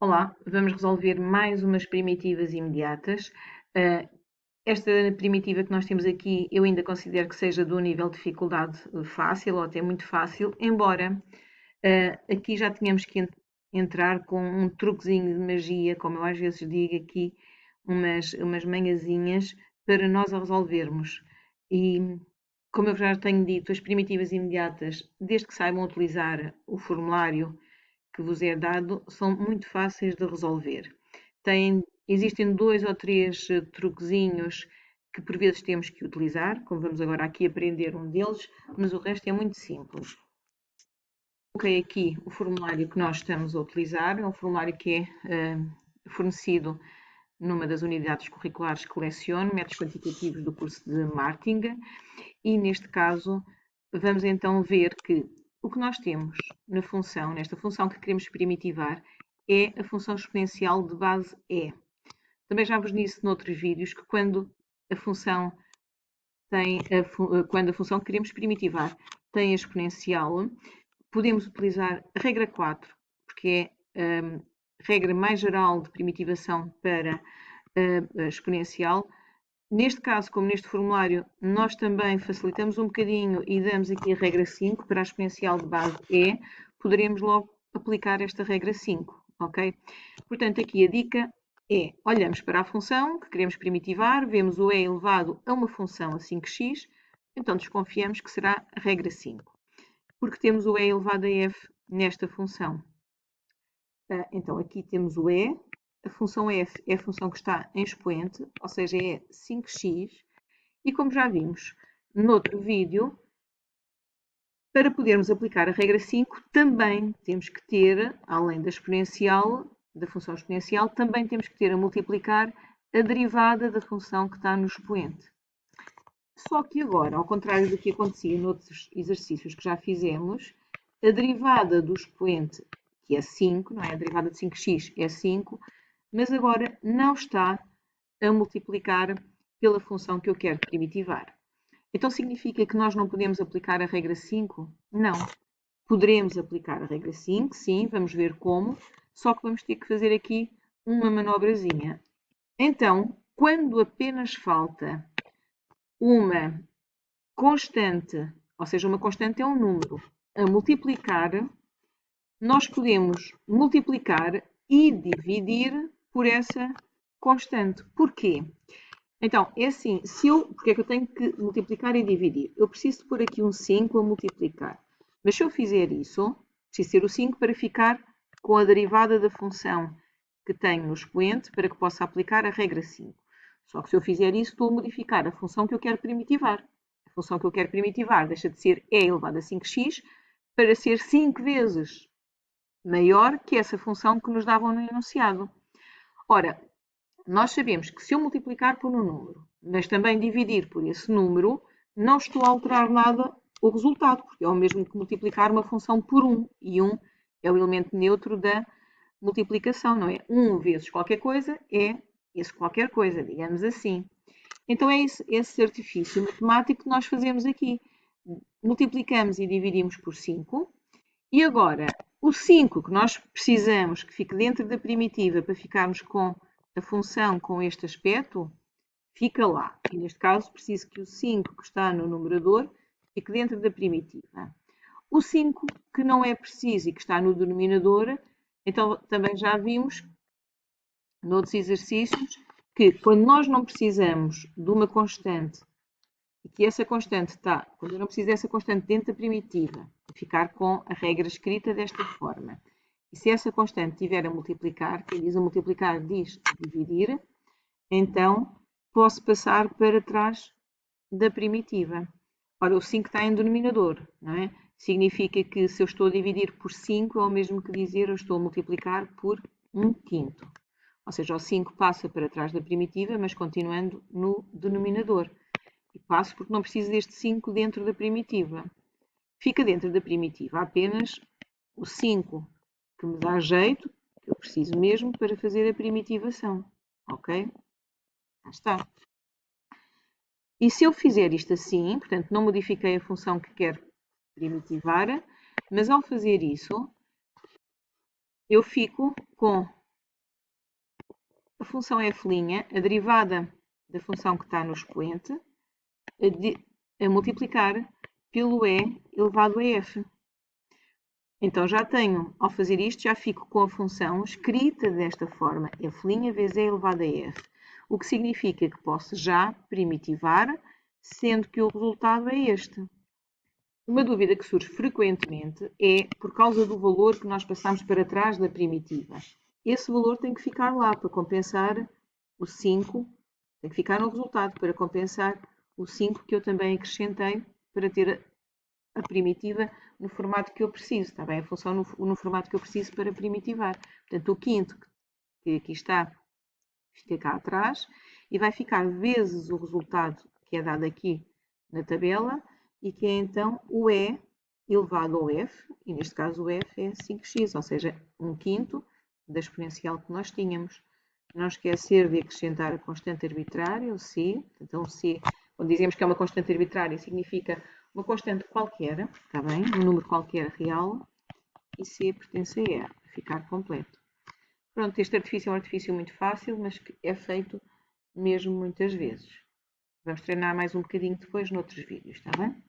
Olá, vamos resolver mais umas primitivas imediatas. Esta primitiva que nós temos aqui eu ainda considero que seja do nível de dificuldade fácil ou até muito fácil, embora aqui já tínhamos que entrar com um truquezinho de magia, como eu às vezes digo aqui, umas manhãzinhas para nós a resolvermos. E como eu já tenho dito, as primitivas imediatas, desde que saibam utilizar o formulário que vos é dado, são muito fáceis de resolver. Existem 2 ou 3 truquezinhos que por vezes temos que utilizar, como vamos agora aqui aprender um deles, mas o resto é muito simples. Coloquei aqui o formulário que nós estamos a utilizar, é um formulário que é fornecido numa das unidades curriculares que leciono, métodos quantitativos do curso de marketing, e neste caso vamos então ver que o que nós temos nesta função que queremos primitivar, é a função exponencial de base e. Também já vos disse noutros vídeos que quando a função que queremos primitivar tem a exponencial, podemos utilizar a regra 4, porque é a regra mais geral de primitivação para a exponencial. Neste caso, como neste formulário, nós também facilitamos um bocadinho e damos aqui a regra 5 para a exponencial de base e, poderemos logo aplicar esta regra 5, ok? Portanto, aqui a dica é, olhamos para a função que queremos primitivar, vemos o e elevado a uma função a 5x, então desconfiamos que será a regra 5, porque temos o e elevado a f nesta função. Então, aqui temos o e, a função f é a função que está em expoente, ou seja, é 5x, e como já vimos noutro vídeo, para podermos aplicar a regra 5, também temos que ter, além da exponencial, da função exponencial, também temos que ter a multiplicar a derivada da função que está no expoente. Só que agora, ao contrário do que acontecia noutros exercícios que já fizemos, a derivada do expoente, que é 5, não é? A derivada de 5x é 5, mas agora não está a multiplicar pela função que eu quero primitivar. Então significa que nós não podemos aplicar a regra 5? Não. Poderemos aplicar a regra 5, sim, vamos ver como, só que vamos ter que fazer aqui uma manobrazinha. Então, quando apenas falta uma constante, ou seja, uma constante é um número, a multiplicar, nós podemos multiplicar e dividir por essa constante. Porquê? Então, é assim, porque é que eu tenho que multiplicar e dividir? Eu preciso pôr aqui um 5 a multiplicar. Mas se eu fizer isso, preciso ter o 5 para ficar com a derivada da função que tenho no expoente para que possa aplicar a regra 5. Só que se eu fizer isso, estou a modificar a função que eu quero primitivar. A função que eu quero primitivar deixa de ser e elevado a 5x para ser 5 vezes maior que essa função que nos davam no enunciado. Ora, nós sabemos que se eu multiplicar por um número, mas também dividir por esse número, não estou a alterar nada o resultado, porque é o mesmo que multiplicar uma função por 1, e 1 é o elemento neutro da multiplicação, não é? 1 vezes qualquer coisa é esse qualquer coisa, digamos assim. Então é esse artifício matemático que nós fazemos aqui. Multiplicamos e dividimos por 5, e agora o 5 que nós precisamos que fique dentro da primitiva para ficarmos com a função com este aspecto, fica lá. E neste caso, preciso que o 5 que está no numerador fique dentro da primitiva. O 5 que não é preciso e que está no denominador, então também já vimos noutros exercícios que quando nós não precisamos de uma constante e que essa constante está, quando eu não preciso dessa constante dentro da primitiva, ficar com a regra escrita desta forma. E se essa constante tiver a multiplicar, quem diz a multiplicar diz dividir, então posso passar para trás da primitiva. Ora, o 5 está em denominador, não é? Significa que se eu estou a dividir por 5, é o mesmo que dizer eu estou a multiplicar por 1/5. Ou seja, o 5 passa para trás da primitiva, mas continuando no denominador. E passo porque não preciso deste 5 dentro da primitiva. Fica dentro da primitiva apenas o 5 que me dá jeito, que eu preciso mesmo para fazer a primitivação. Ok? Já está. E se eu fizer isto assim, portanto, não modifiquei a função que quero primitivar, mas ao fazer isso, eu fico com a função f', a derivada da função que está no expoente, a multiplicar pelo e elevado a f. Então já tenho, ao fazer isto, já fico com a função escrita desta forma, f' vezes e elevado a f. O que significa que posso já primitivar, sendo que o resultado é este. Uma dúvida que surge frequentemente é por causa do valor que nós passamos para trás da primitiva. Esse valor tem que ficar lá para compensar o 5, tem que ficar no resultado para compensar o 5 que eu também acrescentei para ter a primitiva no formato que eu preciso, está bem? A função no formato que eu preciso para primitivar. Portanto, o quinto que aqui está, fica cá atrás e vai ficar vezes o resultado que é dado aqui na tabela e que é então o E elevado ao F, e neste caso o F é 5x, ou seja, 1/5 da exponencial que nós tínhamos. Não esquecer de acrescentar a constante arbitrária, o C. Então, o C, quando dizemos que é uma constante arbitrária, significa uma constante qualquer, está bem? Um número qualquer real, e C pertence a E, ficar completo. Pronto, este artifício é um artifício muito fácil, mas que é feito mesmo muitas vezes. Vamos treinar mais um bocadinho depois noutros vídeos, está bem?